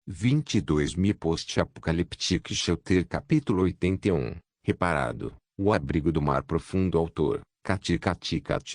22 Post-Apocaliptic Shelter Capítulo 81 Reparado, O Abrigo do Mar Profundo Autor, Kati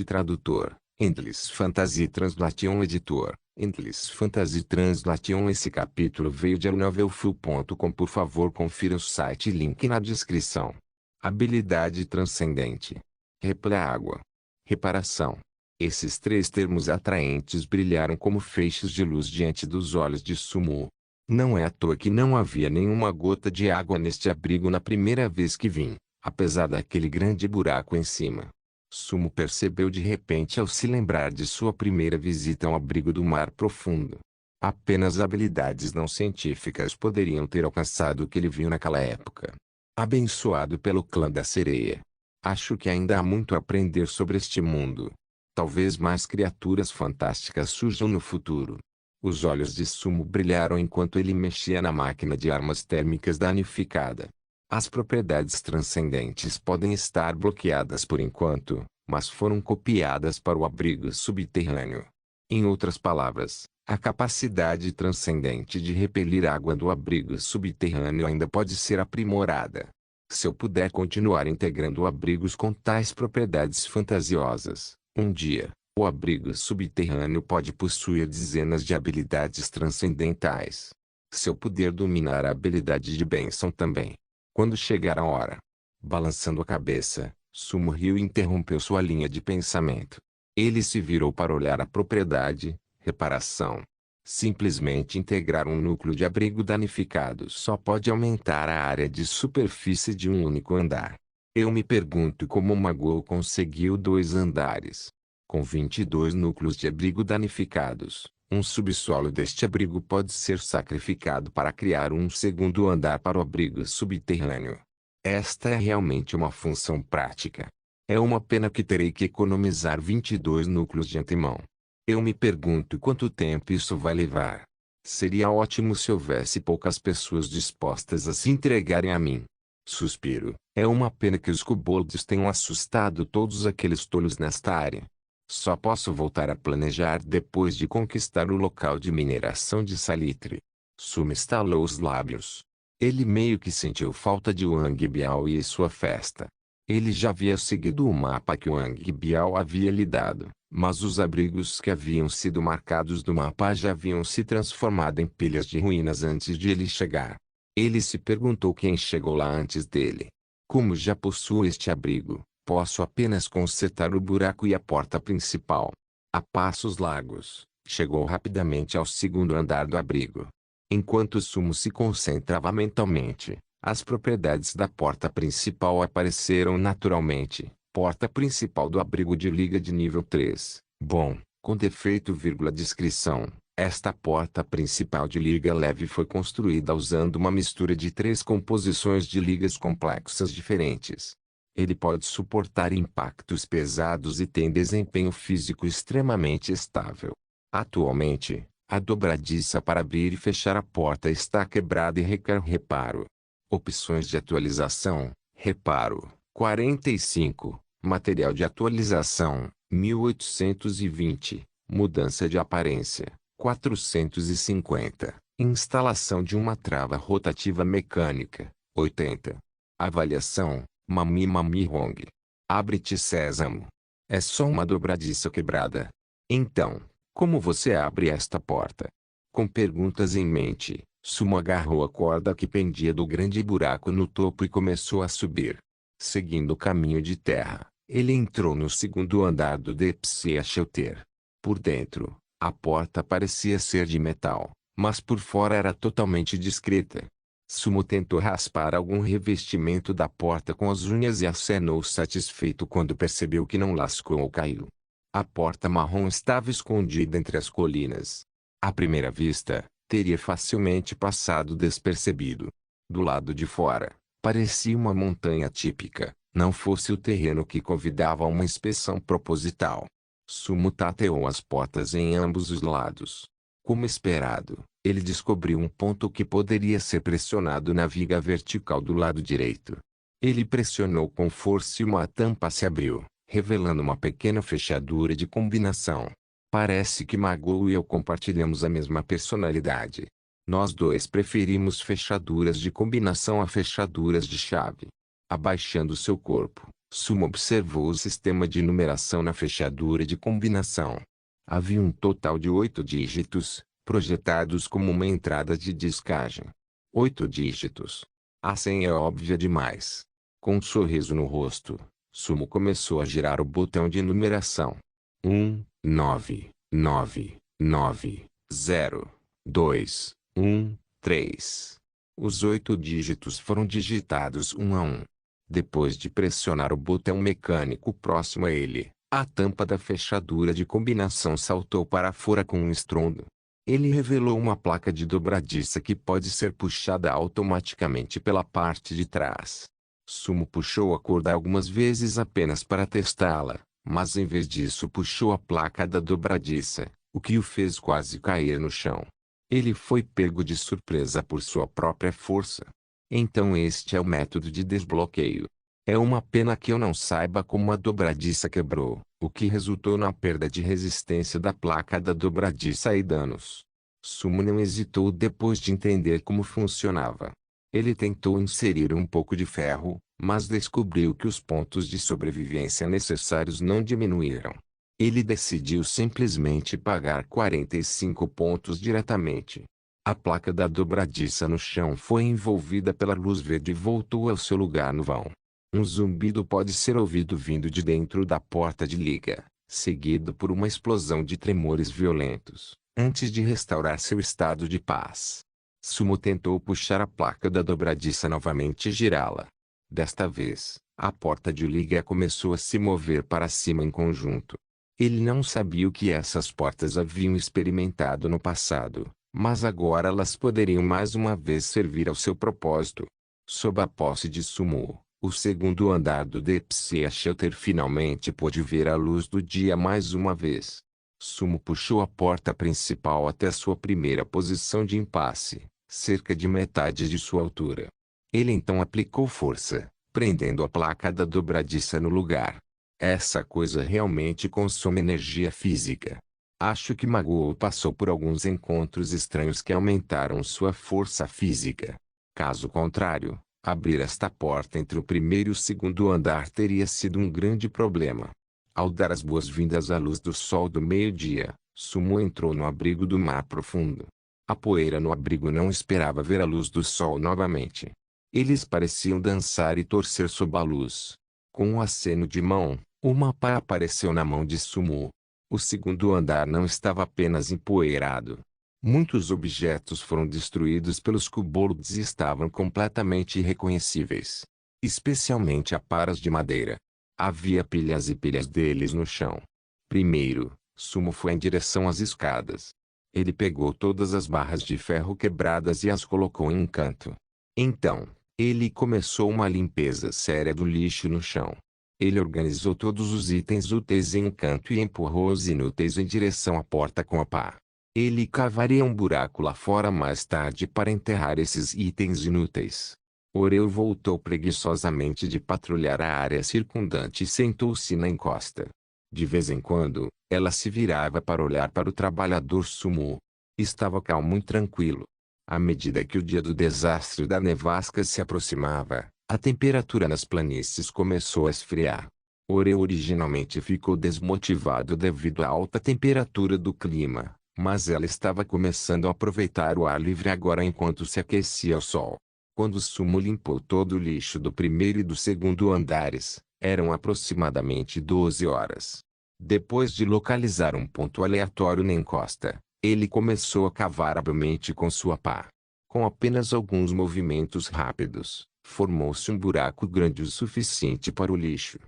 Tradutor, Endless Fantasy Translation Editor, Endless Fantasy Translation. Esse capítulo veio de novelfull.com. Por favor, confira o site, link na descrição. Habilidade transcendente. Repleágua. Reparação. Esses três termos atraentes brilharam como feixes de luz diante dos olhos de Sumo. Não é à toa que não havia nenhuma gota de água neste abrigo na primeira vez que vim, apesar daquele grande buraco em cima. Sumo percebeu de repente ao se lembrar de sua primeira visita ao abrigo do mar profundo. Apenas habilidades não científicas poderiam ter alcançado o que ele viu naquela época. Abençoado pelo clã da sereia. Acho que ainda há muito a aprender sobre este mundo. Talvez mais criaturas fantásticas surjam no futuro. Os olhos de Sumo brilharam enquanto ele mexia na máquina de armas térmicas danificada. As propriedades transcendentes podem estar bloqueadas por enquanto, mas foram copiadas para o abrigo subterrâneo. Em outras palavras, a capacidade transcendente de repelir água do abrigo subterrâneo ainda pode ser aprimorada. Se eu puder continuar integrando abrigos com tais propriedades fantasiosas, um dia, o abrigo subterrâneo pode possuir dezenas de habilidades transcendentais. Se eu puder dominar a habilidade de bênção também. Quando chegar a hora. Balançando a cabeça, Sumo riu e interrompeu sua linha de pensamento. Ele se virou para olhar a propriedade, reparação. Simplesmente integrar um núcleo de abrigo danificado só pode aumentar a área de superfície de um único andar. Eu me pergunto como Magoo conseguiu 2 andares. Com 22 núcleos de abrigo danificados, um subsolo deste abrigo pode ser sacrificado para criar um segundo andar para o abrigo subterrâneo. Esta é realmente uma função prática. É uma pena que terei que economizar 22 núcleos de antemão. Eu me pergunto quanto tempo isso vai levar. Seria ótimo se houvesse poucas pessoas dispostas a se entregarem a mim. Suspiro. É uma pena que os kobolds tenham assustado todos aqueles tolos nesta área. Só posso voltar a planejar depois de conquistar o local de mineração de salitre. Sumo estalou os lábios. Ele meio que sentiu falta de Wang Biao e sua festa. Ele já havia seguido o mapa que Wang Biao havia lhe dado, mas os abrigos que haviam sido marcados no mapa já haviam se transformado em pilhas de ruínas antes de ele chegar. Ele se perguntou quem chegou lá antes dele. Como já possuo este abrigo, posso apenas consertar o buraco e a porta principal. A passos largos, chegou rapidamente ao segundo andar do abrigo. Enquanto Sumo se concentrava mentalmente, as propriedades da porta principal apareceram naturalmente. Porta principal do abrigo de liga de nível 3. Bom, com defeito, descrição. Esta porta principal de liga leve foi construída usando uma mistura de 3 composições de ligas complexas diferentes. Ele pode suportar impactos pesados e tem desempenho físico extremamente estável. Atualmente, a dobradiça para abrir e fechar a porta está quebrada e requer reparo. Opções de atualização: reparo, 45. Material de atualização, 1820. Mudança de aparência, 450. Instalação de uma trava rotativa mecânica, 80. Avaliação: Mami Mami Hong. Abre-te sésamo. É só uma dobradiça quebrada. Então, como você abre esta porta? Com perguntas em mente, Sumo agarrou a corda que pendia do grande buraco no topo e começou a subir. Seguindo o caminho de terra, ele entrou no segundo andar do Depsia Shelter. Por dentro, a porta parecia ser de metal, mas por fora era totalmente discreta. Sumo tentou raspar algum revestimento da porta com as unhas e acenou satisfeito quando percebeu que não lascou ou caiu. A porta marrom estava escondida entre as colinas. À primeira vista, teria facilmente passado despercebido. Do lado de fora, parecia uma montanha típica, não fosse o terreno que convidava a uma inspeção proposital. Sumo tateou as portas em ambos os lados. Como esperado, ele descobriu um ponto que poderia ser pressionado na viga vertical do lado direito. Ele pressionou com força e uma tampa se abriu, revelando uma pequena fechadura de combinação. Parece que Magoo e eu compartilhamos a mesma personalidade. Nós dois preferimos fechaduras de combinação a fechaduras de chave. Abaixando seu corpo, Sumo observou o sistema de numeração na fechadura de combinação. Havia um total de 8 dígitos, projetados como uma entrada de descagem. 8 dígitos. A senha é óbvia demais. Com um sorriso no rosto, Sumo começou a girar o botão de numeração. 1, 9, 9, 9, 0, 2, 1, 3. Os 8 dígitos foram digitados um a um. Depois de pressionar o botão mecânico próximo a ele, a tampa da fechadura de combinação saltou para fora com um estrondo. Ele revelou uma placa de dobradiça que pode ser puxada automaticamente pela parte de trás. Sumo puxou a corda algumas vezes apenas para testá-la, mas em vez disso puxou a placa da dobradiça, o que o fez quase cair no chão. Ele foi pego de surpresa por sua própria força. Então este é o método de desbloqueio. É uma pena que eu não saiba como a dobradiça quebrou, o que resultou na perda de resistência da placa da dobradiça e danos. Sumo não hesitou depois de entender como funcionava. Ele tentou inserir um pouco de ferro, mas descobriu que os pontos de sobrevivência necessários não diminuíram. Ele decidiu simplesmente pagar 45 pontos diretamente. A placa da dobradiça no chão foi envolvida pela luz verde e voltou ao seu lugar no vão. Um zumbido pode ser ouvido vindo de dentro da porta de liga, seguido por uma explosão de tremores violentos, antes de restaurar seu estado de paz. Sumo tentou puxar a placa da dobradiça novamente e girá-la. Desta vez, a porta de liga começou a se mover para cima em conjunto. Ele não sabia o que essas portas haviam experimentado no passado, mas agora elas poderiam mais uma vez servir ao seu propósito. Sob a posse de Sumo, o segundo andar do Deep-Sea Shelter finalmente pôde ver a luz do dia mais uma vez. Sumo puxou a porta principal até sua primeira posição de impasse, cerca de metade de sua altura. Ele então aplicou força, prendendo a placa da dobradiça no lugar. Essa coisa realmente consome energia física. Acho que Maguo passou por alguns encontros estranhos que aumentaram sua força física. Caso contrário, abrir esta porta entre o primeiro e o segundo andar teria sido um grande problema. Ao dar as boas-vindas à luz do sol do meio-dia, Sumo entrou no abrigo do mar profundo. A poeira no abrigo não esperava ver a luz do sol novamente. Eles pareciam dançar e torcer sob a luz. Com um aceno de mão, uma pá apareceu na mão de Sumo. O segundo andar não estava apenas empoeirado. Muitos objetos foram destruídos pelos kobolds e estavam completamente irreconhecíveis. Especialmente aparas de madeira. Havia pilhas e pilhas deles no chão. Primeiro, Sumo foi em direção às escadas. Ele pegou todas as barras de ferro quebradas e as colocou em um canto. Então, ele começou uma limpeza séria do lixo no chão. Ele organizou todos os itens úteis em um canto e empurrou os inúteis em direção à porta com a pá. Ele cavaria um buraco lá fora mais tarde para enterrar esses itens inúteis. Oreu voltou preguiçosamente de patrulhar a área circundante e sentou-se na encosta. De vez em quando, ela se virava para olhar para o trabalhador Sumo. Estava calmo e tranquilo. À medida que o dia do desastre da nevasca se aproximava, a temperatura nas planícies começou a esfriar. Oreu originalmente ficou desmotivado devido à alta temperatura do clima, mas ela estava começando a aproveitar o ar livre agora enquanto se aquecia ao sol. Quando Sumo limpou todo o lixo do primeiro e do segundo andares, eram aproximadamente 12 horas. Depois de localizar um ponto aleatório na encosta, ele começou a cavar habilmente com sua pá. Com apenas alguns movimentos rápidos, formou-se um buraco grande o suficiente para o lixo.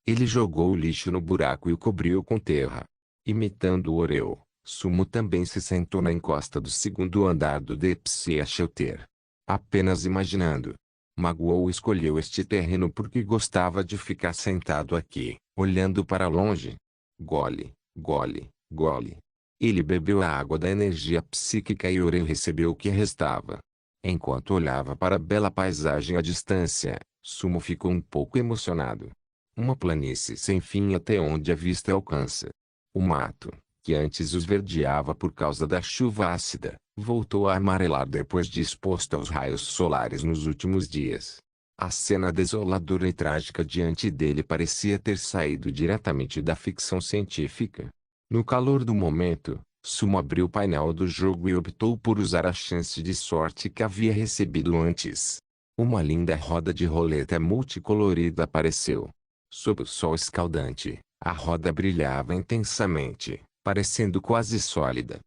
Ele jogou o lixo no buraco e o cobriu com terra. Imitando o Oreu, Sumo também se sentou na encosta do segundo andar do Deep-Sea Shelter. Apenas imaginando. Maguo escolheu este terreno porque gostava de ficar sentado aqui, olhando para longe. Gole, gole, gole. Ele bebeu a água da energia psíquica e Oreu recebeu o que restava. Enquanto olhava para a bela paisagem à distância, Sumo ficou um pouco emocionado. Uma planície sem fim até onde a vista alcança. O mato, que antes os verdeava por causa da chuva ácida, voltou a amarelar depois de exposto aos raios solares nos últimos dias. A cena desoladora e trágica diante dele parecia ter saído diretamente da ficção científica. No calor do momento, Sumo abriu o painel do jogo e optou por usar a chance de sorte que havia recebido antes. Uma linda roda de roleta multicolorida apareceu. Sob o sol escaldante, a roda brilhava intensamente, parecendo quase sólida.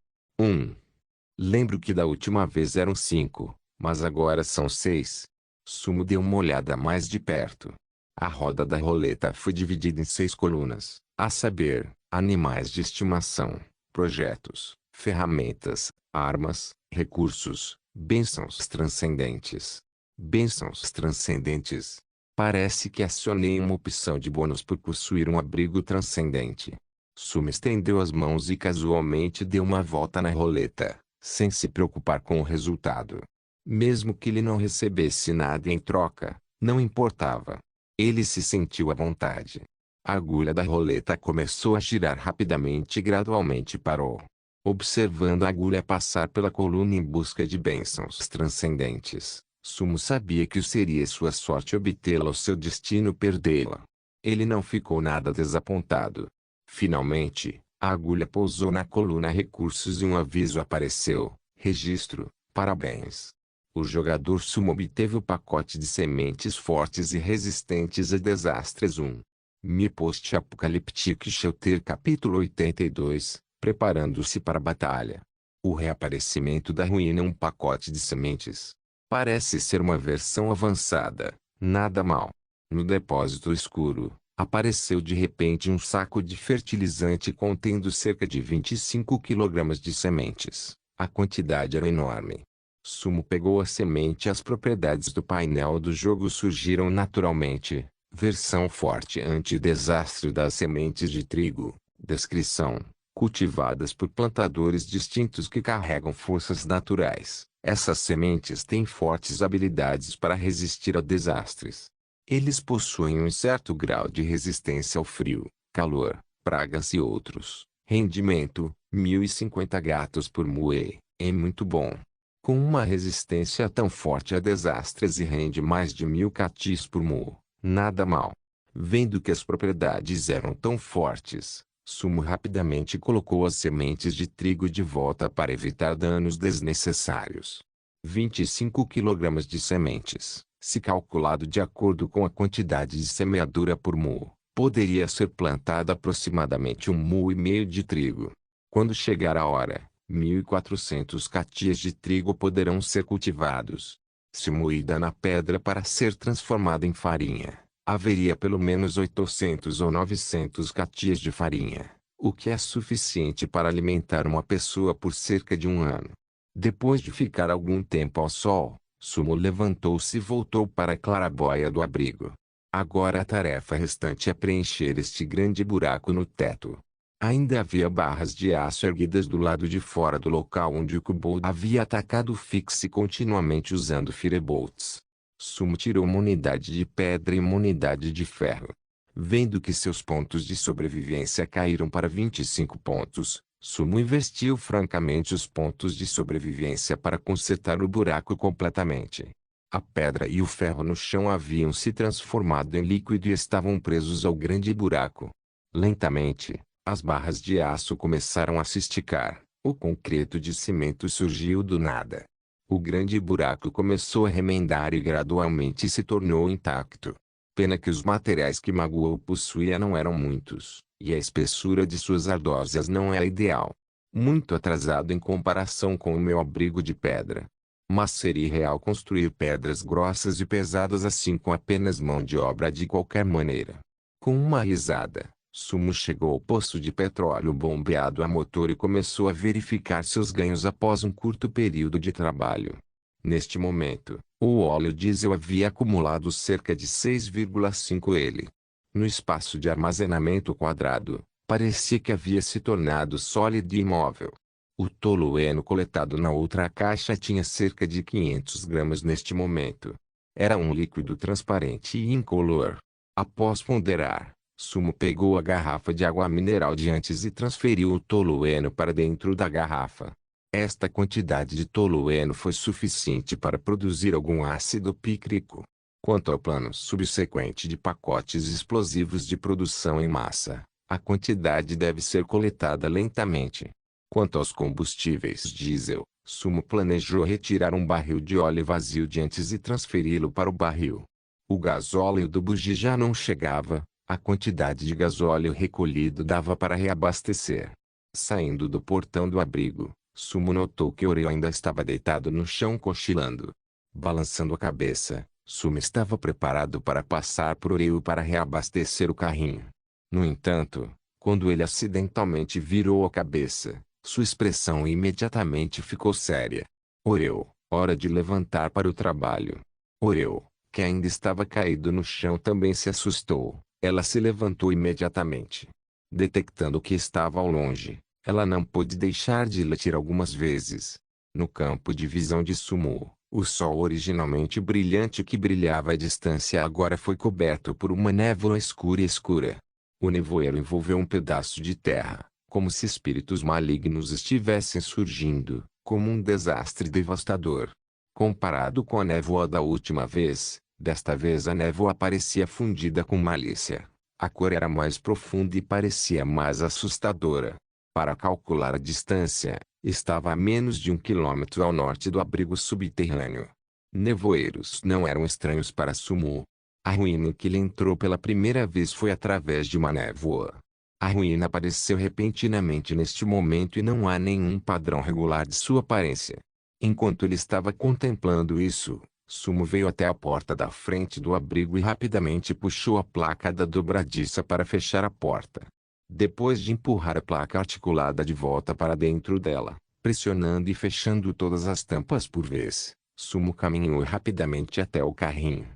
Lembro que da última vez eram 5, mas agora são 6. Sumo deu uma olhada mais de perto. A roda da roleta foi dividida em 6 colunas, a saber, animais de estimação, projetos, ferramentas, armas, recursos, bênçãos transcendentes. Bênçãos transcendentes. Parece que acionei uma opção de bônus por possuir um abrigo transcendente. Sumo estendeu as mãos e casualmente deu uma volta na roleta, sem se preocupar com o resultado. Mesmo que ele não recebesse nada em troca, não importava. Ele se sentiu à vontade. A agulha da roleta começou a girar rapidamente e gradualmente parou. Observando a agulha passar pela coluna em busca de bênçãos transcendentes, Sumo sabia que seria sua sorte obtê-la ou seu destino perdê-la. Ele não ficou nada desapontado. Finalmente, a agulha pousou na coluna Recursos e um aviso apareceu: Registro, parabéns. O jogador Sumo obteve o pacote de sementes fortes e resistentes a desastres 1. Mi Post-Apocalyptic Shelter Capítulo 82, Preparando-se para a batalha. O reaparecimento da ruína um pacote de sementes. Parece ser uma versão avançada, nada mal. No depósito escuro, apareceu de repente um saco de fertilizante contendo cerca de 25 kg de sementes. A quantidade era enorme. Sumo pegou a semente e as propriedades do painel do jogo surgiram naturalmente. Versão forte anti-desastre das sementes de trigo. Descrição: cultivadas por plantadores distintos que carregam forças naturais. Essas sementes têm fortes habilidades para resistir a desastres. Eles possuem um certo grau de resistência ao frio, calor, pragas e outros. Rendimento: 1050 gatos por moe, é muito bom. Com uma resistência tão forte a desastres e rende mais de 1000 catis por mu, nada mal. Vendo que as propriedades eram tão fortes, Sumo rapidamente colocou as sementes de trigo de volta para evitar danos desnecessários. 25 kg de sementes, se calculado de acordo com a quantidade de semeadura por mu, poderia ser plantada aproximadamente 1,5 mu de trigo. Quando chegar a hora, 1.400 catias de trigo poderão ser cultivados. Se moída na pedra para ser transformada em farinha, haveria pelo menos 800 ou 900 catias de farinha, o que é suficiente para alimentar uma pessoa por cerca de um ano. Depois de ficar algum tempo ao sol, Sumo levantou-se e voltou para a claraboia do abrigo. Agora a tarefa restante é preencher este grande buraco no teto. Ainda havia barras de aço erguidas do lado de fora do local onde o kobold havia atacado fixe continuamente usando firebolts. Sumo tirou uma unidade de pedra e uma unidade de ferro. Vendo que seus pontos de sobrevivência caíram para 25 pontos, Sumo investiu francamente os pontos de sobrevivência para consertar o buraco completamente. A pedra e o ferro no chão haviam se transformado em líquido e estavam presos ao grande buraco. Lentamente, as barras de aço começaram a se esticar. O concreto de cimento surgiu do nada. O grande buraco começou a remendar e gradualmente se tornou intacto. Pena que os materiais que Maguo possuía não eram muitos, e a espessura de suas ardósias não era ideal. Muito atrasado em comparação com o meu abrigo de pedra. Mas seria irreal construir pedras grossas e pesadas assim com apenas mão de obra de qualquer maneira. Com uma risada, Sumo chegou ao poço de petróleo bombeado a motor e começou a verificar seus ganhos após um curto período de trabalho. Neste momento, o óleo diesel havia acumulado cerca de 6,5 ele. No espaço de armazenamento quadrado, parecia que havia se tornado sólido e imóvel. O tolueno coletado na outra caixa tinha cerca de 500 gramas neste momento. Era um líquido transparente e incolor. Após ponderar, Sumo pegou a garrafa de água mineral de antes e transferiu o tolueno para dentro da garrafa. Esta quantidade de tolueno foi suficiente para produzir algum ácido pícrico. Quanto ao plano subsequente de pacotes explosivos de produção em massa, a quantidade deve ser coletada lentamente. Quanto aos combustíveis diesel, Sumo planejou retirar um barril de óleo vazio de antes e transferi-lo para o barril. O gasóleo do bugi já não chegava, a quantidade de gasóleo recolhido dava para reabastecer. Saindo do portão do abrigo, Sumo notou que Oreo ainda estava deitado no chão cochilando. Balançando a cabeça, Sumo estava preparado para passar por Oreo para reabastecer o carrinho. No entanto, quando ele acidentalmente virou a cabeça, sua expressão imediatamente ficou séria. Oreo, hora de levantar para o trabalho. Oreo, que ainda estava caído no chão, também se assustou. Ela se levantou imediatamente. Detectando que estava ao longe, ela não pôde deixar de latir algumas vezes. No campo de visão de Sumo, o sol originalmente brilhante que brilhava à distância agora foi coberto por uma névoa escura. O nevoeiro envolveu um pedaço de terra, como se espíritos malignos estivessem surgindo, como um desastre devastador. Comparado com a névoa da última vez, desta vez a névoa parecia fundida com malícia. A cor era mais profunda e parecia mais assustadora. Para calcular a distância, estava a menos de 1 quilômetro ao norte do abrigo subterrâneo. Nevoeiros não eram estranhos para Sumo. A ruína em que ele entrou pela primeira vez foi através de uma névoa. A ruína apareceu repentinamente neste momento e não há nenhum padrão regular de sua aparência. Enquanto ele estava contemplando isso, Sumo veio até a porta da frente do abrigo e rapidamente puxou a placa da dobradiça para fechar a porta. Depois de empurrar a placa articulada de volta para dentro dela, pressionando e fechando todas as tampas por vez, Sumo caminhou rapidamente até o carrinho.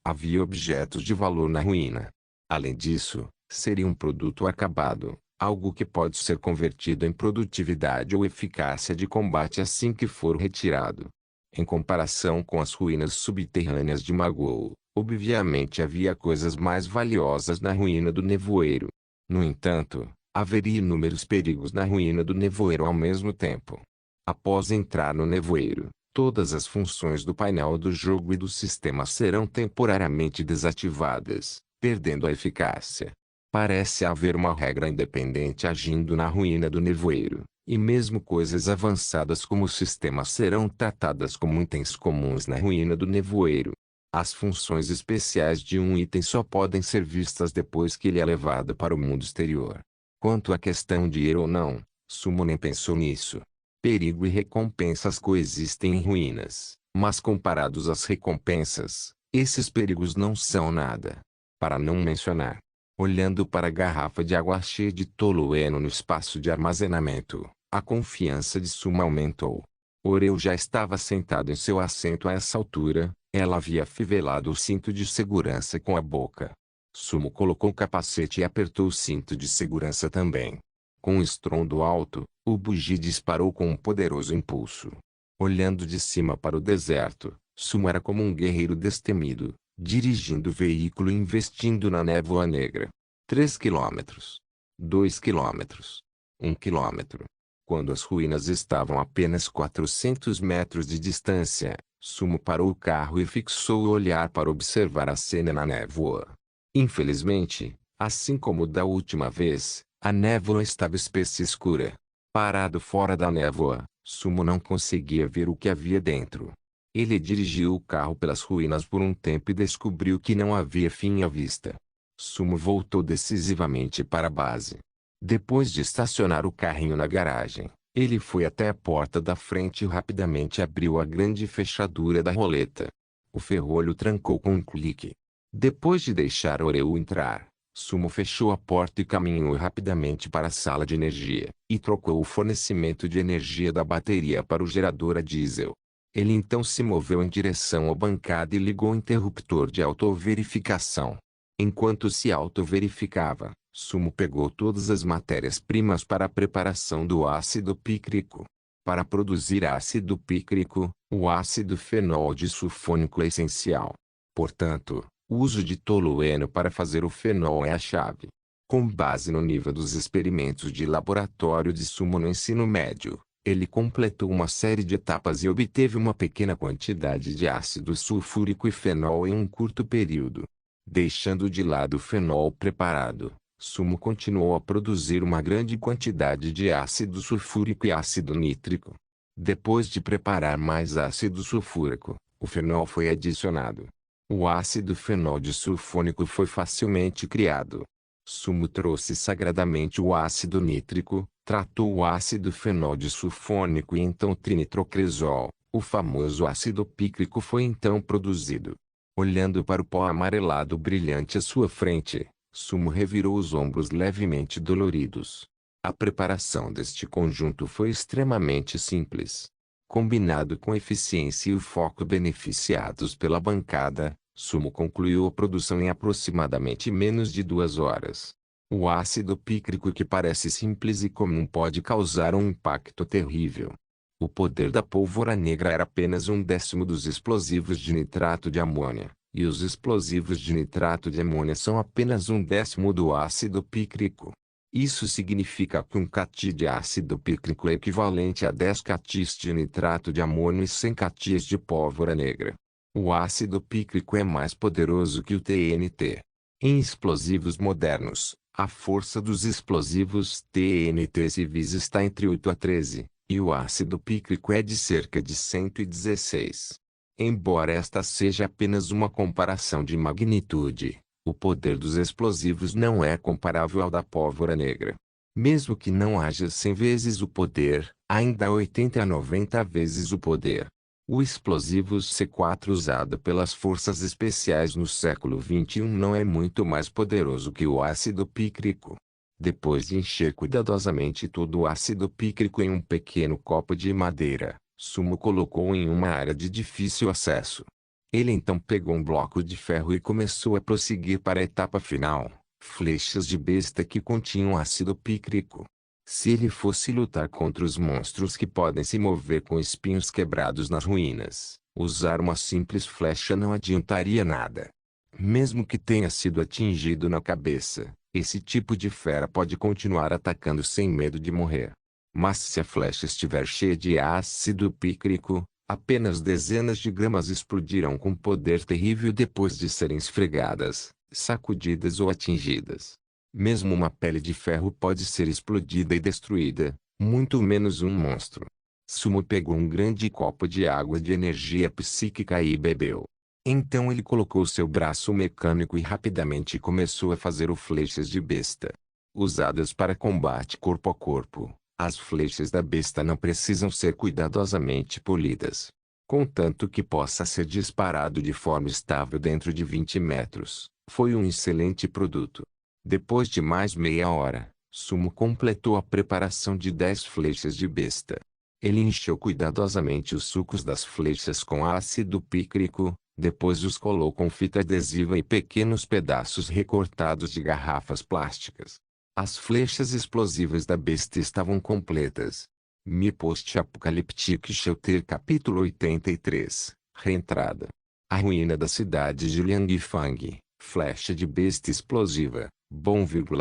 Havia objetos de valor na ruína. Além disso, seria um produto acabado, algo que pode ser convertido em produtividade ou eficácia de combate assim que for retirado. Em comparação com as ruínas subterrâneas de Magou, obviamente havia coisas mais valiosas na ruína do nevoeiro. No entanto, haveria inúmeros perigos na ruína do nevoeiro ao mesmo tempo. Após entrar no nevoeiro, todas as funções do painel do jogo e do sistema serão temporariamente desativadas, perdendo a eficácia. Parece haver uma regra independente agindo na ruína do nevoeiro, e mesmo coisas avançadas como o sistema serão tratadas como itens comuns na ruína do nevoeiro. As funções especiais de um item só podem ser vistas depois que ele é levado para o mundo exterior. Quanto à questão de ir ou não, Sumo nem pensou nisso. Perigo e recompensas coexistem em ruínas, mas comparados às recompensas, esses perigos não são nada. Para não mencionar, olhando para a garrafa de água cheia de tolueno no espaço de armazenamento, a confiança de Sumo aumentou. Oreo já estava sentado em seu assento a essa altura. Ela havia afivelado o cinto de segurança com a boca. Sumo colocou o capacete e apertou o cinto de segurança também. Com um estrondo alto, o bugi disparou com um poderoso impulso. Olhando de cima para o deserto, Sumo era como um guerreiro destemido, dirigindo o veículo e investindo na névoa negra. 3 quilômetros. 2 quilômetros. 1 quilômetro. Quando as ruínas estavam a apenas 400 metros de distância, Sumo parou o carro e fixou o olhar para observar a cena na névoa. Infelizmente, assim como da última vez, a névoa estava espessa e escura. Parado fora da névoa, Sumo não conseguia ver o que havia dentro. Ele dirigiu o carro pelas ruínas por um tempo e descobriu que não havia fim à vista. Sumo voltou decisivamente para a base. Depois de estacionar o carrinho na garagem, ele foi até a porta da frente e rapidamente abriu a grande fechadura da roleta. O ferrolho trancou com um clique. Depois de deixar Oreo entrar, Sumo fechou a porta e caminhou rapidamente para a sala de energia, e trocou o fornecimento de energia da bateria para o gerador a diesel. Ele então se moveu em direção à bancada e ligou o interruptor de autoverificação. Enquanto se autoverificava, Sumo pegou todas as matérias-primas para a preparação do ácido pícrico. Para produzir ácido pícrico, o ácido fenol disulfônico é essencial. Portanto, o uso de tolueno para fazer o fenol é a chave. Com base no nível dos experimentos de laboratório de Sumo no ensino médio, ele completou uma série de etapas e obteve uma pequena quantidade de ácido sulfúrico e fenol em um curto período. Deixando de lado o fenol preparado, Sumo continuou a produzir uma grande quantidade de ácido sulfúrico e ácido nítrico. Depois de preparar mais ácido sulfúrico, o fenol foi adicionado. O ácido fenol disulfônico foi facilmente criado. Sumo trouxe sagradamente o ácido nítrico, tratou o ácido fenol disulfônico e então o trinitrocresol, o famoso ácido pícrico foi então produzido. Olhando para o pó amarelado brilhante à sua frente, Sumo revirou os ombros levemente doloridos. A preparação deste conjunto foi extremamente simples. Combinado com a eficiência e o foco beneficiados pela bancada, Sumo concluiu a produção em aproximadamente menos de 2 horas. O ácido pícrico, que parece simples e comum, pode causar um impacto terrível. O poder da pólvora negra era apenas 1/10 dos explosivos de nitrato de amônia, e os explosivos de nitrato de amônia são apenas 1/10 do ácido pícrico. Isso significa que um cati de ácido pícrico é equivalente a 10 catis de nitrato de amônio e 100 catis de pólvora negra. O ácido pícrico é mais poderoso que o TNT. Em explosivos modernos, a força dos explosivos TNT civis está entre 8 a 13, e o ácido pícrico é de cerca de 116. Embora esta seja apenas uma comparação de magnitude, o poder dos explosivos não é comparável ao da pólvora negra. Mesmo que não haja 100 vezes o poder, ainda há 80 a 90 vezes o poder. O explosivo C4 usado pelas forças especiais no século XXI não é muito mais poderoso que o ácido pícrico. Depois de encher cuidadosamente todo o ácido pícrico em um pequeno copo de madeira, Sumo colocou em uma área de difícil acesso. Ele então pegou um bloco de ferro e começou a prosseguir para a etapa final, flechas de besta que continham ácido pícrico. Se ele fosse lutar contra os monstros que podem se mover com espinhos quebrados nas ruínas, usar uma simples flecha não adiantaria nada. Mesmo que tenha sido atingido na cabeça, esse tipo de fera pode continuar atacando sem medo de morrer. Mas se a flecha estiver cheia de ácido pícrico, apenas dezenas de gramas explodirão com poder terrível depois de serem esfregadas, sacudidas ou atingidas. Mesmo uma pele de ferro pode ser explodida e destruída, muito menos um monstro. Sumo pegou um grande copo de água de energia psíquica e bebeu. Então ele colocou seu braço mecânico e rapidamente começou a fazer flechas de besta. Usadas para combate corpo a corpo, as flechas da besta não precisam ser cuidadosamente polidas. Contanto que possa ser disparado de forma estável dentro de 20 metros, foi um excelente produto. Depois de mais meia hora, Sumo completou a preparação de 10 flechas de besta. Ele encheu cuidadosamente os sucos das flechas com ácido pícrico, depois os colou com fita adesiva e pequenos pedaços recortados de garrafas plásticas. As flechas explosivas da besta estavam completas. Mi Post-Apocalyptic Shelter Capítulo 83 Reentrada. A ruína da cidade de Liangfang, flecha de besta explosiva.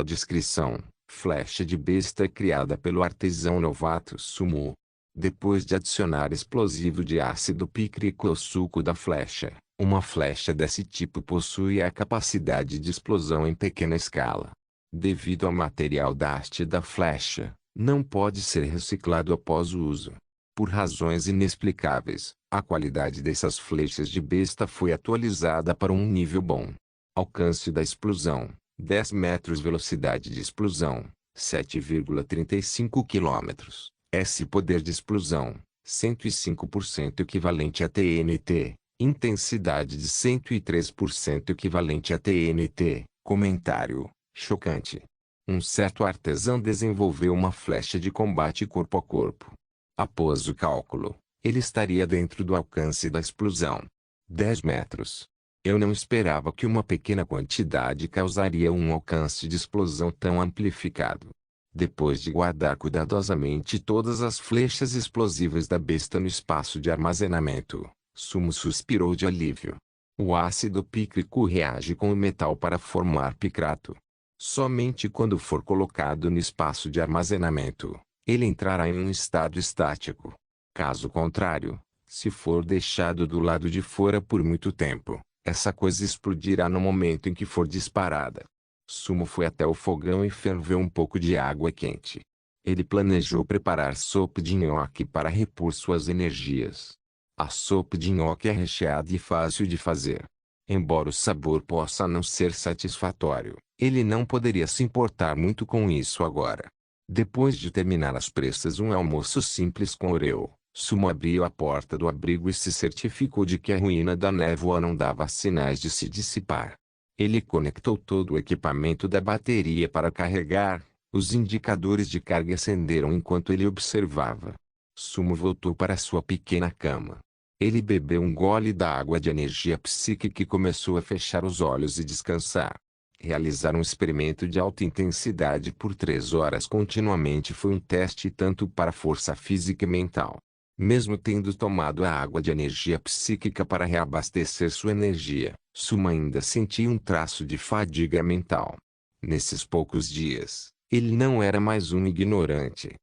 Descrição: flecha de besta criada pelo artesão novato Sumo. Depois de adicionar explosivo de ácido pícrico ao suco da flecha, uma flecha desse tipo possui a capacidade de explosão em pequena escala. Devido ao material da haste da flecha, não pode ser reciclado após o uso. Por razões inexplicáveis, a qualidade dessas flechas de besta foi atualizada para um nível bom. Alcance da explosão: 10 metros. Velocidade de explosão: 7,35 km. Poder de explosão: 105% equivalente a TNT. Intensidade de 103% equivalente a TNT. Comentário: chocante. Um certo artesão desenvolveu uma flecha de combate corpo a corpo. Após o cálculo, ele estaria dentro do alcance da explosão: 10 metros. Eu não esperava que uma pequena quantidade causaria um alcance de explosão tão amplificado. Depois de guardar cuidadosamente todas as flechas explosivas da besta no espaço de armazenamento, Sumo suspirou de alívio. O ácido pícrico reage com o metal para formar picrato. Somente quando for colocado no espaço de armazenamento, ele entrará em um estado estático. Caso contrário, se for deixado do lado de fora por muito tempo, essa coisa explodirá no momento em que for disparada. Sumo foi até o fogão e ferveu um pouco de água quente. Ele planejou preparar sopa de nhoque para repor suas energias. A sopa de nhoque é recheada e fácil de fazer. Embora o sabor possa não ser satisfatório, ele não poderia se importar muito com isso agora. Depois de terminar às pressas um almoço simples com Oreo, Sumo abriu a porta do abrigo e se certificou de que a ruína da névoa não dava sinais de se dissipar. Ele conectou todo o equipamento da bateria para carregar. Os indicadores de carga acenderam enquanto ele observava. Sumo voltou para sua pequena cama. Ele bebeu um gole da água de energia psíquica e começou a fechar os olhos e descansar. Realizar um experimento de alta intensidade por 3 horas continuamente foi um teste tanto para força física e mental. Mesmo tendo tomado a água de energia psíquica para reabastecer sua energia, Sumo ainda sentia um traço de fadiga mental. Nesses poucos dias, ele não era mais um ignorante.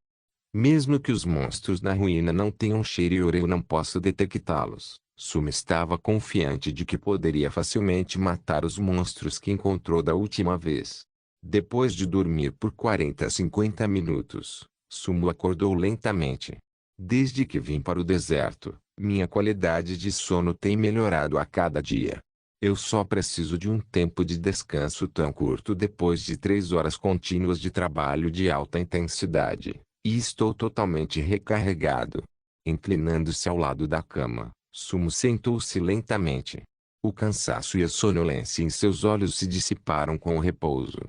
Mesmo que os monstros na ruína não tenham cheiro e Oreo não possa detectá-los, Sumo estava confiante de que poderia facilmente matar os monstros que encontrou da última vez. Depois de dormir por 40 a 50 minutos, Sumo acordou lentamente. Desde que vim para o deserto, minha qualidade de sono tem melhorado a cada dia. Eu só preciso de um tempo de descanso tão curto depois de 3 horas contínuas de trabalho de alta intensidade, e estou totalmente recarregado. Inclinando-se ao lado da cama, Sumo sentou-se lentamente. O cansaço e a sonolência em seus olhos se dissiparam com o repouso.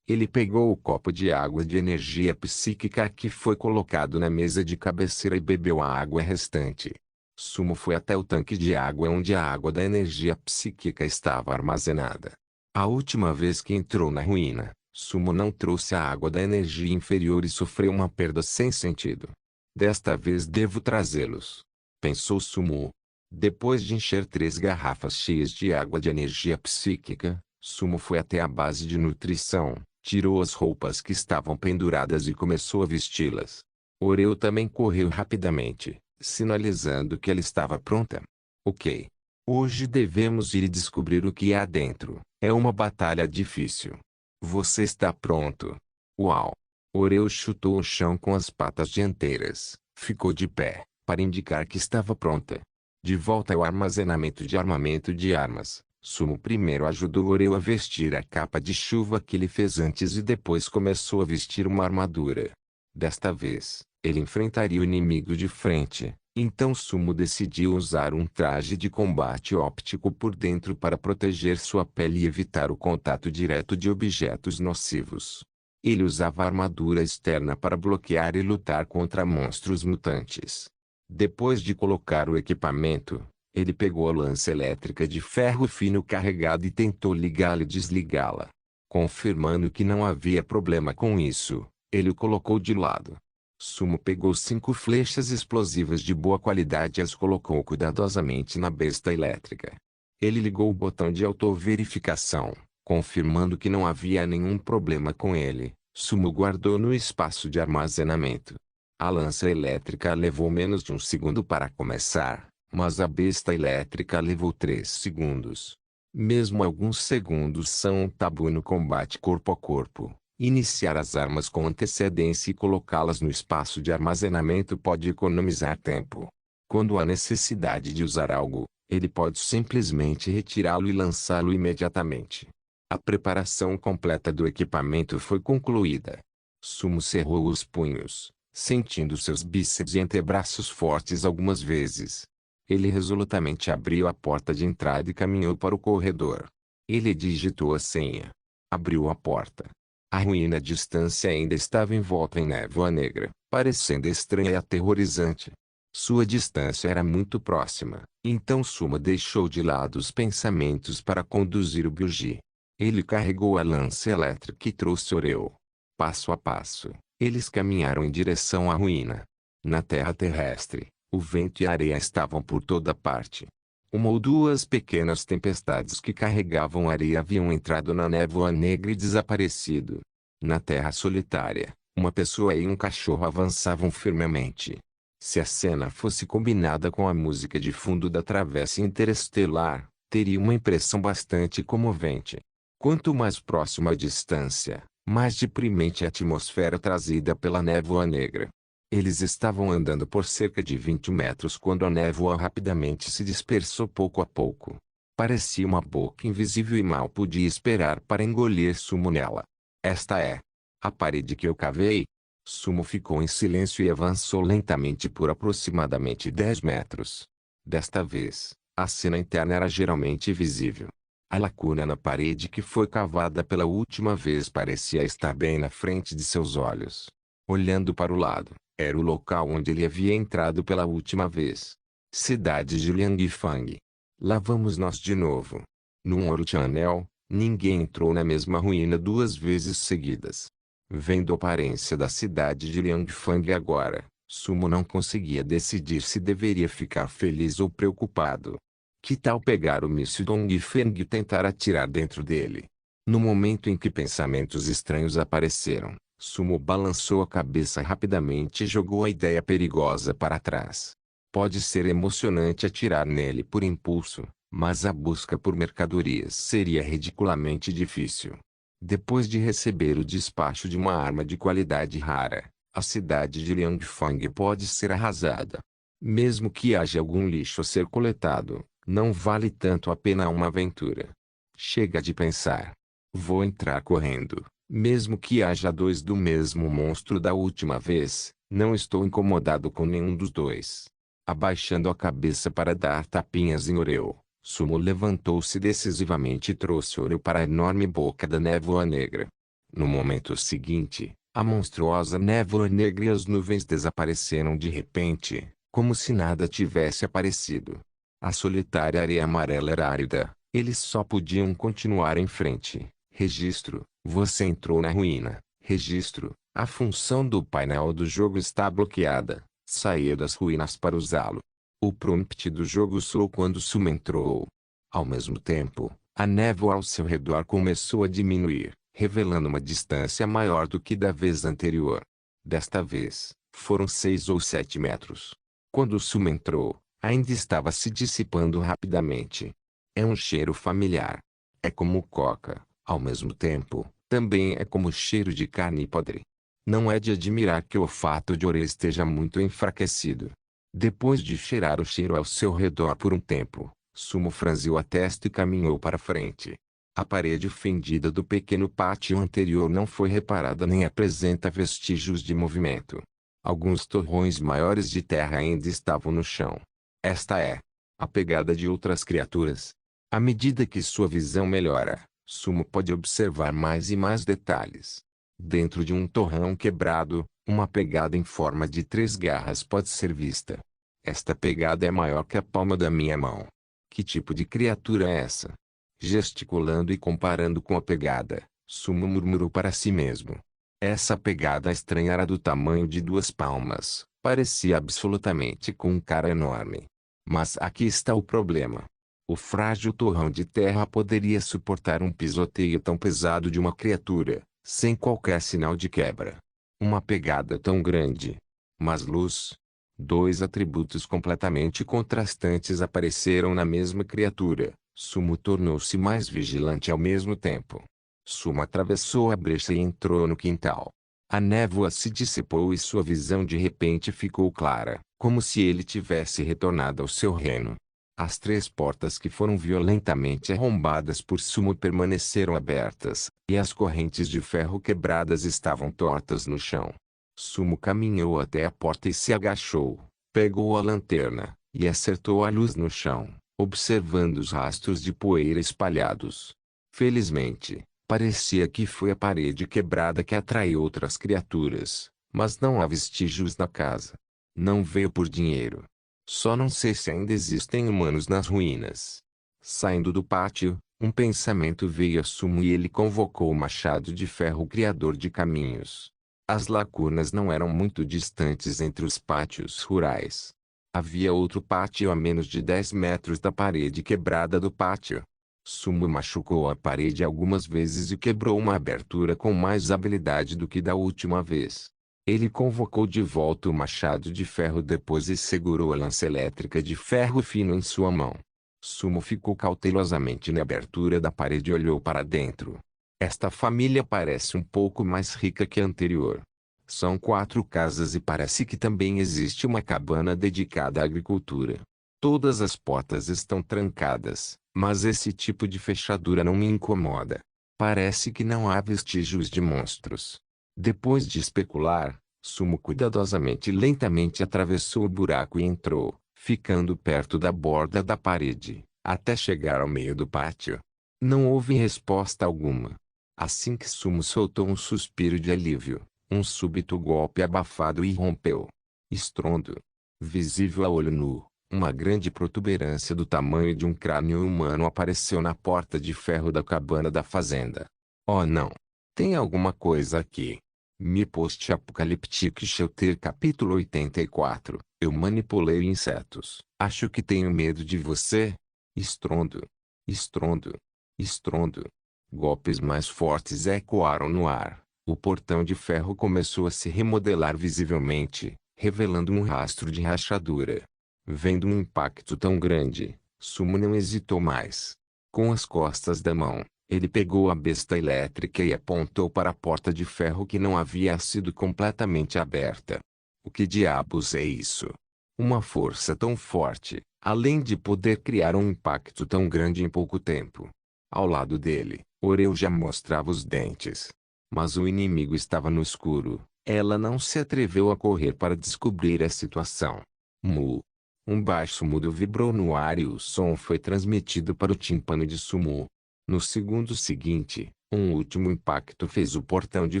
Ele pegou o copo de água de energia psíquica que foi colocado na mesa de cabeceira e bebeu a água restante. Sumo foi até o tanque de água onde a água da energia psíquica estava armazenada. A última vez que entrou na ruína, Sumo não trouxe a água da energia inferior e sofreu uma perda sem sentido. Desta vez devo trazê-los, pensou Sumo. Depois de encher 3 garrafas cheias de água de energia psíquica, Sumo foi até a base de nutrição, tirou as roupas que estavam penduradas e começou a vesti-las. Oreo também correu rapidamente, sinalizando que ela estava pronta. Ok. Hoje devemos ir e descobrir o que há dentro. É uma batalha difícil. Você está pronto? Uau! Oreo chutou o chão com as patas dianteiras, ficou de pé, para indicar que estava pronta. De volta ao armazenamento de armas, Sumo primeiro ajudou Oreo a vestir a capa de chuva que ele fez antes e depois começou a vestir uma armadura. Desta vez, ele enfrentaria o inimigo de frente, então Sumo decidiu usar um traje de combate óptico por dentro para proteger sua pele e evitar o contato direto de objetos nocivos. Ele usava a armadura externa para bloquear e lutar contra monstros mutantes. Depois de colocar o equipamento, ele pegou a lança elétrica de ferro fino carregada e tentou ligá-la e desligá-la. Confirmando que não havia problema com isso, ele o colocou de lado. Sumo pegou 5 flechas explosivas de boa qualidade e as colocou cuidadosamente na besta elétrica. Ele ligou o botão de autoverificação, confirmando que não havia nenhum problema com ele. Sumo guardou no espaço de armazenamento. A lança elétrica levou menos de 1 segundo para começar, mas a besta elétrica levou 3 segundos. Mesmo alguns segundos são um tabu no combate corpo a corpo. Iniciar as armas com antecedência e colocá-las no espaço de armazenamento pode economizar tempo. Quando há necessidade de usar algo, ele pode simplesmente retirá-lo e lançá-lo imediatamente. A preparação completa do equipamento foi concluída. Sumo cerrou os punhos, sentindo seus bíceps e antebraços fortes algumas vezes. Ele resolutamente abriu a porta de entrada e caminhou para o corredor. Ele digitou a senha. Abriu a porta. A ruína à distância ainda estava envolta em névoa negra, parecendo estranha e aterrorizante. Sua distância era muito próxima, então Sumo deixou de lado os pensamentos para conduzir o Biogi. Ele carregou a lança elétrica e trouxe Oreo. Passo a passo, eles caminharam em direção à ruína. Na terra terrestre, o vento e a areia estavam por toda parte. Uma ou duas pequenas tempestades que carregavam areia haviam entrado na névoa negra e desaparecido. Na terra solitária, uma pessoa e um cachorro avançavam firmemente. Se a cena fosse combinada com a música de fundo da travessia interestelar, teria uma impressão bastante comovente. Quanto mais próxima a distância, mais deprimente a atmosfera trazida pela névoa negra. Eles estavam andando por cerca de 20 metros quando a névoa rapidamente se dispersou pouco a pouco. Parecia uma boca invisível e mal podia esperar para engolir Sumo nela. Esta é a parede que eu cavei. Sumo ficou em silêncio e avançou lentamente por aproximadamente 10 metros. Desta vez, a cena interna era geralmente visível. A lacuna na parede que foi cavada pela última vez parecia estar bem na frente de seus olhos. Olhando para o lado, era o local onde ele havia entrado pela última vez. Cidade de Liangfang. Lá vamos nós de novo. No Ouro Channel, ninguém entrou na mesma ruína duas vezes seguidas. Vendo a aparência da cidade de Liangfang agora, Sumo não conseguia decidir se deveria ficar feliz ou preocupado. Que tal pegar o míssil Dongfeng e tentar atirar dentro dele? No momento em que pensamentos estranhos apareceram, Sumo balançou a cabeça rapidamente e jogou a ideia perigosa para trás. Pode ser emocionante atirar nele por impulso, mas a busca por mercadorias seria ridiculamente difícil. Depois de receber o despacho de uma arma de qualidade rara, a cidade de Liangfang pode ser arrasada. Mesmo que haja algum lixo a ser coletado, não vale tanto a pena uma aventura. Chega de pensar. Vou entrar correndo. Mesmo que haja dois do mesmo monstro da última vez, não estou incomodado com nenhum dos dois. Abaixando a cabeça para dar tapinhas em Oreo, Sumo levantou-se decisivamente e trouxe Oreo para a enorme boca da névoa negra. No momento seguinte, a monstruosa névoa negra e as nuvens desapareceram de repente, como se nada tivesse aparecido. A solitária areia amarela era árida, eles só podiam continuar em frente. Registro, você entrou na ruína. Registro, a função do painel do jogo está bloqueada. Saia das ruínas para usá-lo. O prompt do jogo soou quando Sumo entrou. Ao mesmo tempo, a névoa ao seu redor começou a diminuir, revelando uma distância maior do que da vez anterior. Desta vez, foram 6 ou 7 metros. Quando Sumo entrou, ainda estava se dissipando rapidamente. É um cheiro familiar. É como coca. Ao mesmo tempo, também é como cheiro de carne podre. Não é de admirar que o olfato de Oreo esteja muito enfraquecido. Depois de cheirar o cheiro ao seu redor por um tempo, Sumo franziu a testa e caminhou para frente. A parede fendida do pequeno pátio anterior não foi reparada nem apresenta vestígios de movimento. Alguns torrões maiores de terra ainda estavam no chão. Esta é a pegada de outras criaturas. À medida que sua visão melhora, Sumo pode observar mais e mais detalhes. Dentro de um torrão quebrado, uma pegada em forma de 3 garras pode ser vista. Esta pegada é maior que a palma da minha mão. Que tipo de criatura é essa? Gesticulando e comparando com a pegada, Sumo murmurou para si mesmo. Essa pegada estranha era do tamanho de 2 palmas, parecia absolutamente com um cara enorme. Mas aqui está o problema. O frágil torrão de terra poderia suportar um pisoteio tão pesado de uma criatura, sem qualquer sinal de quebra. Uma pegada tão grande. Mas luz. 2 atributos completamente contrastantes apareceram na mesma criatura. Sumo tornou-se mais vigilante ao mesmo tempo. Sumo atravessou a brecha e entrou no quintal. A névoa se dissipou e sua visão de repente ficou clara, como se ele tivesse retornado ao seu reino. As 3 portas que foram violentamente arrombadas por Sumo permaneceram abertas, e as correntes de ferro quebradas estavam tortas no chão. Sumo caminhou até a porta e se agachou, pegou a lanterna, e acertou a luz no chão, observando os rastros de poeira espalhados. Felizmente, parecia que foi a parede quebrada que atraiu outras criaturas, mas não há vestígios na casa. Não veio por dinheiro. Só não sei se ainda existem humanos nas ruínas. Saindo do pátio, um pensamento veio a Sumo e ele convocou o machado de ferro criador de caminhos. As lacunas não eram muito distantes entre os pátios rurais. Havia outro pátio a menos de 10 metros da parede quebrada do pátio. Sumo machucou a parede algumas vezes e quebrou uma abertura com mais habilidade do que da última vez. Ele convocou de volta o machado de ferro depois e segurou a lança elétrica de ferro fino em sua mão. Sumo ficou cautelosamente na abertura da parede e olhou para dentro. Esta família parece um pouco mais rica que a anterior. São 4 casas e parece que também existe uma cabana dedicada à agricultura. Todas as portas estão trancadas, mas esse tipo de fechadura não me incomoda. Parece que não há vestígios de monstros. Depois de especular, Sumo cuidadosamente e lentamente atravessou o buraco e entrou, ficando perto da borda da parede, até chegar ao meio do pátio. Não houve resposta alguma. Assim que Sumo soltou um suspiro de alívio, um súbito golpe abafado irrompeu. Estrondo. Visível a olho nu, uma grande protuberância do tamanho de um crânio humano apareceu na porta de ferro da cabana da fazenda. Oh não! Tem alguma coisa aqui. Me Post-Apocalíptico Shelter capítulo 84. Eu manipulei insetos. Acho que tenho medo de você. Estrondo. Estrondo. Estrondo. Golpes mais fortes ecoaram no ar. O portão de ferro começou a se remodelar visivelmente, revelando um rastro de rachadura. Vendo um impacto tão grande, Sumo não hesitou mais. Com as costas da mão, ele pegou a besta elétrica e apontou para a porta de ferro que não havia sido completamente aberta. O que diabos é isso? Uma força tão forte, além de poder criar um impacto tão grande em pouco tempo. Ao lado dele, Oreu já mostrava os dentes. Mas o inimigo estava no escuro. Ela não se atreveu a correr para descobrir a situação. Mu. Um baixo mudo vibrou no ar e o som foi transmitido para o tímpano de Sumo. No segundo seguinte, um último impacto fez o portão de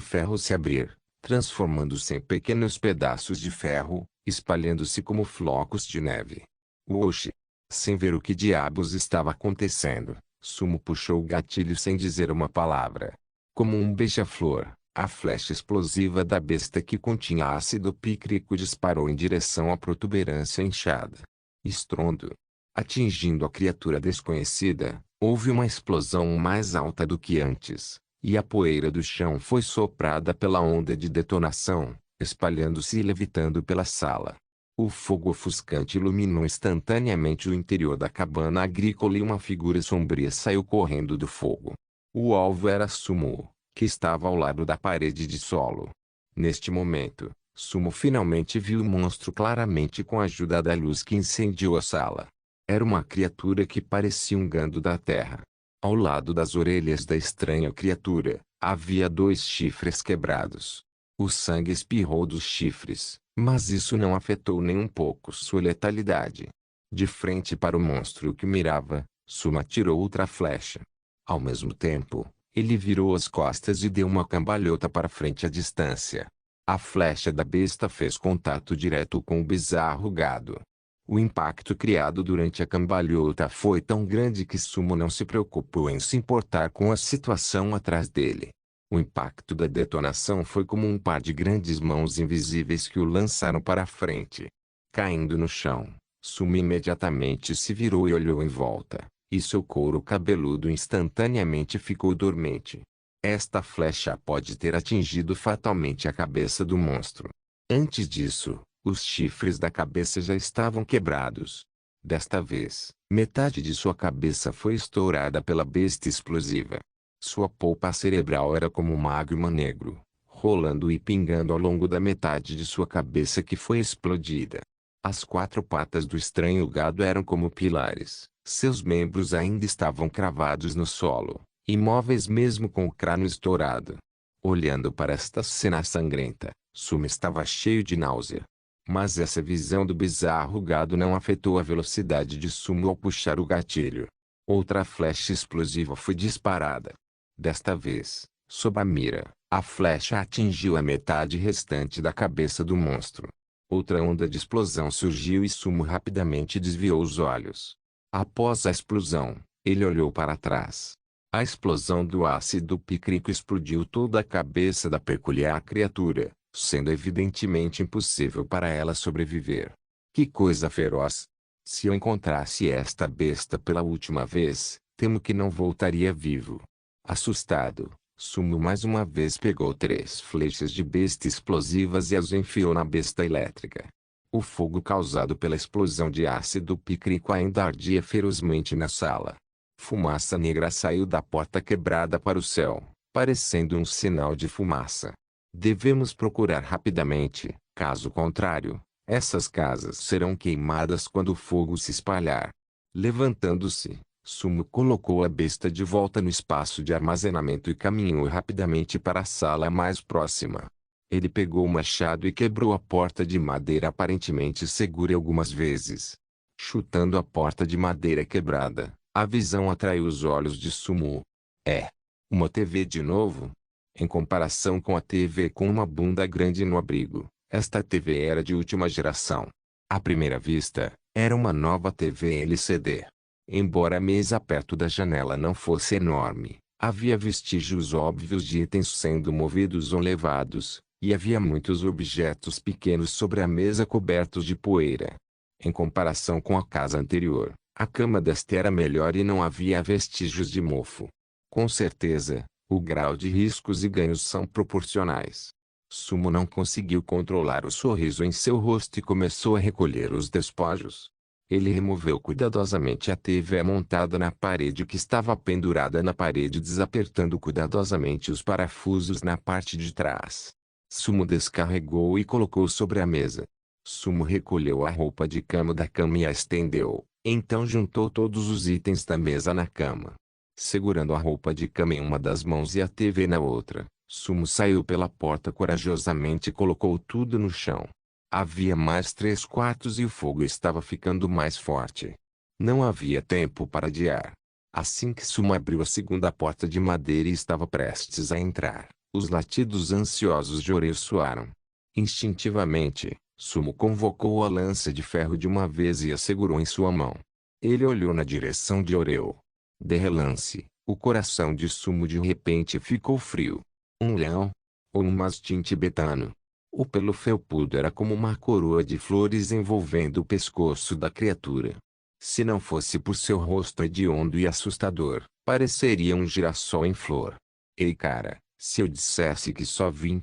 ferro se abrir, transformando-se em pequenos pedaços de ferro, espalhando-se como flocos de neve. Oxi! Sem ver o que diabos estava acontecendo, Sumo puxou o gatilho sem dizer uma palavra. Como um beija-flor, a flecha explosiva da besta que continha ácido pícrico disparou em direção à protuberância inchada. Estrondo. Atingindo a criatura desconhecida, houve uma explosão mais alta do que antes, e a poeira do chão foi soprada pela onda de detonação, espalhando-se e levitando pela sala. O fogo ofuscante iluminou instantaneamente o interior da cabana agrícola e uma figura sombria saiu correndo do fogo. O alvo era Sumo, que estava ao lado da parede de solo. Neste momento, Sumo finalmente viu o monstro claramente com a ajuda da luz que incendiou a sala. Era uma criatura que parecia um gando da terra. Ao lado das orelhas da estranha criatura, havia 2 chifres quebrados. O sangue espirrou dos chifres, mas isso não afetou nem um pouco sua letalidade. De frente para o monstro que mirava, Sumo atirou outra flecha. Ao mesmo tempo, ele virou as costas e deu uma cambalhota para frente à distância. A flecha da besta fez contato direto com o bizarro gado. O impacto criado durante a cambalhota foi tão grande que Sumo não se preocupou em se importar com a situação atrás dele. O impacto da detonação foi como um par de grandes mãos invisíveis que o lançaram para a frente. Caindo no chão, Sumo imediatamente se virou e olhou em volta, e seu couro cabeludo instantaneamente ficou dormente. Esta flecha pode ter atingido fatalmente a cabeça do monstro. Antes disso, os chifres da cabeça já estavam quebrados. Desta vez, metade de sua cabeça foi estourada pela besta explosiva. Sua polpa cerebral era como um magma negro, rolando e pingando ao longo da metade de sua cabeça que foi explodida. As 4 patas do estranho gado eram como pilares, seus membros ainda estavam cravados no solo, imóveis mesmo com o crânio estourado. Olhando para esta cena sangrenta, Sumo estava cheio de náusea. Mas essa visão do bizarro gado não afetou a velocidade de Sumo ao puxar o gatilho. Outra flecha explosiva foi disparada. Desta vez, sob a mira, a flecha atingiu a metade restante da cabeça do monstro. Outra onda de explosão surgiu e Sumo rapidamente desviou os olhos. Após a explosão, ele olhou para trás. A explosão do ácido pícrico explodiu toda a cabeça da peculiar criatura, sendo evidentemente impossível para ela sobreviver. Que coisa feroz! Se eu encontrasse esta besta pela última vez, temo que não voltaria vivo. Assustado, Sumo mais uma vez pegou 3 flechas de besta explosivas e as enfiou na besta elétrica. O fogo causado pela explosão de ácido pícrico ainda ardia ferozmente na sala. Fumaça negra saiu da porta quebrada para o céu, parecendo um sinal de fumaça. Devemos procurar rapidamente, caso contrário, essas casas serão queimadas quando o fogo se espalhar. Levantando-se, Sumo colocou a besta de volta no espaço de armazenamento e caminhou rapidamente para a sala mais próxima. Ele pegou o machado e quebrou a porta de madeira aparentemente segura algumas vezes. Chutando a porta de madeira quebrada, a visão atraiu os olhos de Sumo. É uma TV de novo? Em comparação com a TV com uma bunda grande no abrigo, esta TV era de última geração. À primeira vista, era uma nova TV LCD. Embora a mesa perto da janela não fosse enorme, havia vestígios óbvios de itens sendo movidos ou levados, e havia muitos objetos pequenos sobre a mesa cobertos de poeira. Em comparação com a casa anterior, a cama desta era melhor e não havia vestígios de mofo. Com certeza, o grau de riscos e ganhos são proporcionais. Sumo não conseguiu controlar o sorriso em seu rosto e começou a recolher os despojos. Ele removeu cuidadosamente a TV montada na parede que estava pendurada na parede, desapertando cuidadosamente os parafusos na parte de trás. Sumo descarregou e colocou sobre a mesa. Sumo recolheu a roupa de cama da cama e a estendeu, então juntou todos os itens da mesa na cama. Segurando a roupa de cama em uma das mãos e a TV na outra, Sumo saiu pela porta corajosamente e colocou tudo no chão. Havia mais 3 quartos e o fogo estava ficando mais forte. Não havia tempo para adiar. Assim que Sumo abriu a segunda porta de madeira e estava prestes a entrar, os latidos ansiosos de Oreu soaram. Instintivamente, Sumo convocou a lança de ferro de uma vez e a segurou em sua mão. Ele olhou na direção de Oreu. De relance, o coração de Sumo de repente ficou frio. Um leão? Ou um mastim tibetano? O pelo felpudo era como uma coroa de flores envolvendo o pescoço da criatura. Se não fosse por seu rosto hediondo e assustador, pareceria um girassol em flor. Ei cara, se eu dissesse que só vim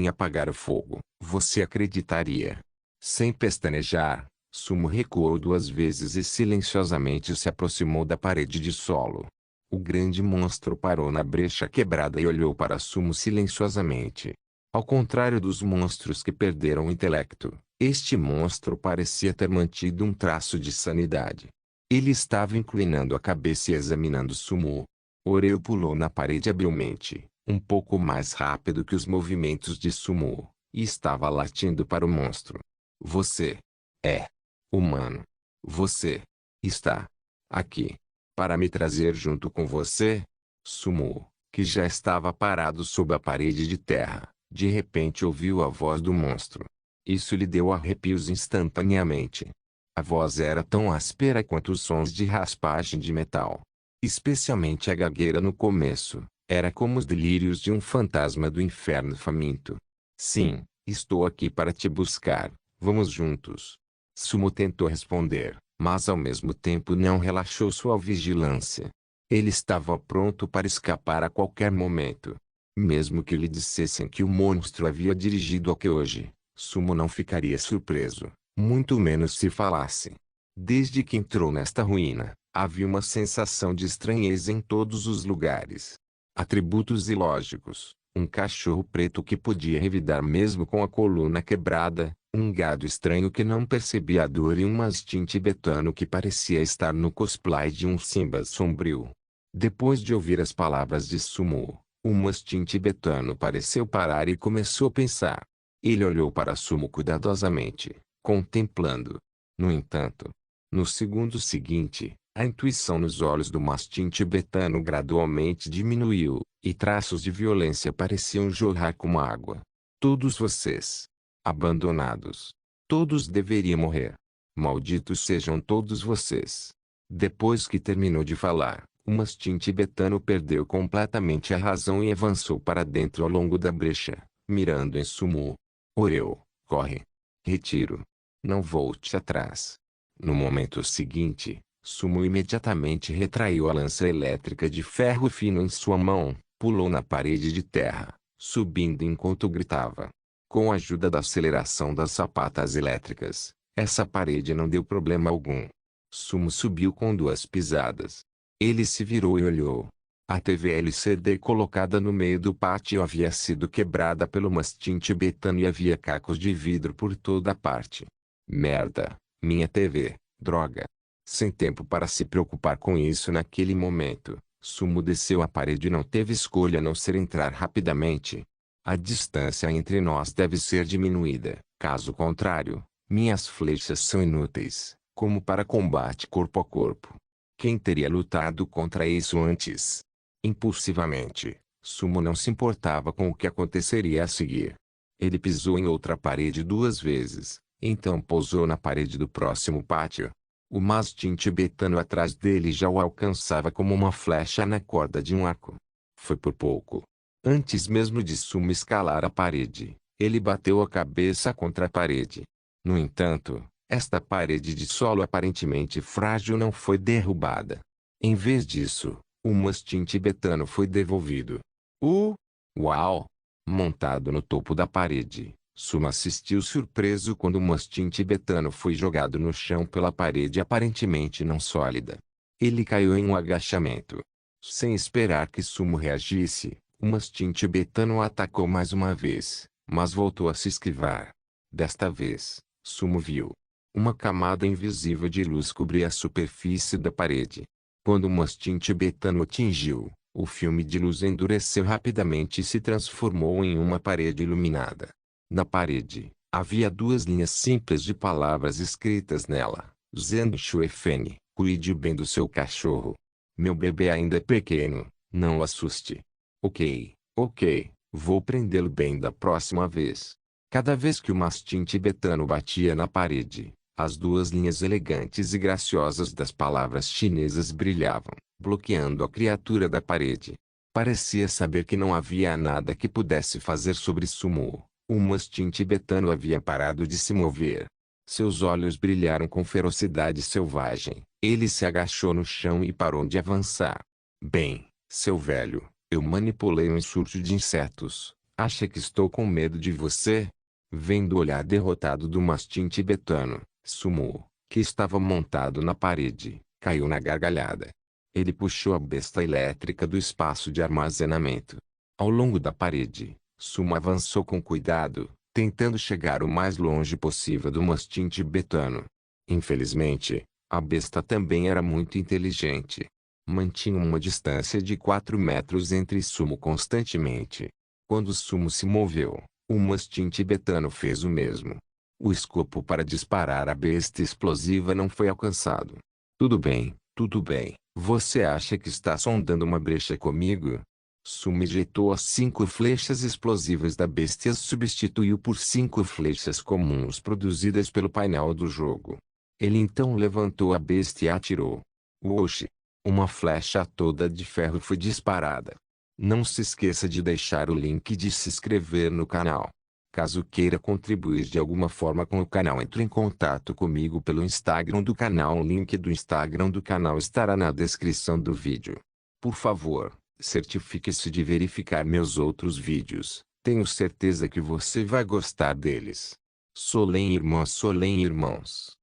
apagar o fogo, você acreditaria? Sem pestanejar, Sumo recuou 2 vezes e silenciosamente se aproximou da parede de solo. O grande monstro parou na brecha quebrada e olhou para Sumo silenciosamente. Ao contrário dos monstros que perderam o intelecto, este monstro parecia ter mantido um traço de sanidade. Ele estava inclinando a cabeça e examinando Sumo. Oreu pulou na parede habilmente, um pouco mais rápido que os movimentos de Sumo, e estava latindo para o monstro. Você é humano. Você está aqui para me trazer junto com você? Sumo, que já estava parado sob a parede de terra, de repente ouviu a voz do monstro. Isso lhe deu arrepios instantaneamente. A voz era tão áspera quanto os sons de raspagem de metal. Especialmente a gagueira no começo, era como os delírios de um fantasma do inferno faminto. Sim, estou aqui para te buscar, vamos juntos. Sumo tentou responder, mas ao mesmo tempo não relaxou sua vigilância. Ele estava pronto para escapar a qualquer momento. Mesmo que lhe dissessem que o monstro havia dirigido hoje, Sumo não ficaria surpreso, muito menos se falasse. Desde que entrou nesta ruína, havia uma sensação de estranheza em todos os lugares. Atributos ilógicos, um cachorro preto que podia revidar mesmo com a coluna quebrada, um gado estranho que não percebia a dor e um mastim tibetano que parecia estar no cosplay de um Simba sombrio. Depois de ouvir as palavras de Sumo, o mastim tibetano pareceu parar e começou a pensar. Ele olhou para Sumo cuidadosamente, contemplando. No entanto, no segundo seguinte, a intuição nos olhos do mastim tibetano gradualmente diminuiu, e traços de violência pareciam jorrar como água. Todos vocês, abandonados. Todos deveriam morrer. Malditos sejam todos vocês. Depois que terminou de falar, o mastim tibetano perdeu completamente a razão e avançou para dentro ao longo da brecha, mirando em Sumo. Oreu, corre. Retiro. Não volte atrás. No momento seguinte, Sumo imediatamente retraiu a lança elétrica de ferro fino em sua mão, pulou na parede de terra, subindo enquanto gritava. Com a ajuda da aceleração das sapatas elétricas, essa parede não deu problema algum. Sumo subiu com 2 pisadas. Ele se virou e olhou. A TV LCD colocada no meio do pátio havia sido quebrada pelo mastim tibetano e havia cacos de vidro por toda parte. Merda, minha TV, droga. Sem tempo para se preocupar com isso naquele momento, Sumo desceu a parede e não teve escolha a não ser entrar rapidamente. A distância entre nós deve ser diminuída, caso contrário, minhas flechas são inúteis, como para combate corpo a corpo. Quem teria lutado contra isso antes? Impulsivamente, Sumo não se importava com o que aconteceria a seguir. Ele pisou em outra parede 2 vezes, então pousou na parede do próximo pátio. O mastim tibetano atrás dele já o alcançava como uma flecha na corda de um arco. Foi por pouco. Antes mesmo de Sumo escalar a parede, ele bateu a cabeça contra a parede. No entanto, esta parede de solo aparentemente frágil não foi derrubada. Em vez disso, o mastim tibetano foi devolvido. Uau! Montado no topo da parede, Sumo assistiu surpreso quando o mastim tibetano foi jogado no chão pela parede aparentemente não sólida. Ele caiu em um agachamento. Sem esperar que Sumo reagisse, o mastim tibetano o atacou mais uma vez, mas voltou a se esquivar. Desta vez, Sumo viu. Uma camada invisível de luz cobria a superfície da parede. Quando o mastim tibetano o atingiu, o filme de luz endureceu rapidamente e se transformou em uma parede iluminada. Na parede, havia 2 linhas simples de palavras escritas nela. Zeng Shuefeng, cuide bem do seu cachorro. Meu bebê ainda é pequeno, não o assuste. Ok, vou prendê-lo bem da próxima vez. Cada vez que o mastim tibetano batia na parede, as 2 linhas elegantes e graciosas das palavras chinesas brilhavam, bloqueando a criatura da parede. Parecia saber que não havia nada que pudesse fazer sobre Sumo. O mastim tibetano havia parado de se mover. Seus olhos brilharam com ferocidade selvagem. Ele se agachou no chão e parou de avançar. Bem, seu velho, eu manipulei um enxurto de insetos. Acha que estou com medo de você? Vendo o olhar derrotado do mastim tibetano, Sumo, que estava montado na parede, caiu na gargalhada. Ele puxou a besta elétrica do espaço de armazenamento. Ao longo da parede, Sumo avançou com cuidado, tentando chegar o mais longe possível do mastim tibetano. Infelizmente, a besta também era muito inteligente. Mantinha uma distância de 4 metros entre Sumo constantemente. Quando Sumo se moveu, o mastim tibetano fez o mesmo. O escopo para disparar a besta explosiva não foi alcançado. Tudo bem, você acha que está sondando uma brecha comigo? Sumo ejectou as 5 flechas explosivas da besta e as substituiu por 5 flechas comuns produzidas pelo painel do jogo. Ele então levantou a besta e atirou. Oxi! Uma flecha toda de ferro foi disparada. Não se esqueça de deixar o link de se inscrever no canal. Caso queira contribuir de alguma forma com o canal, entre em contato comigo pelo Instagram do canal. O link do Instagram do canal estará na descrição do vídeo. Por favor, certifique-se de verificar meus outros vídeos. Tenho certeza que você vai gostar deles. Solem irmãos.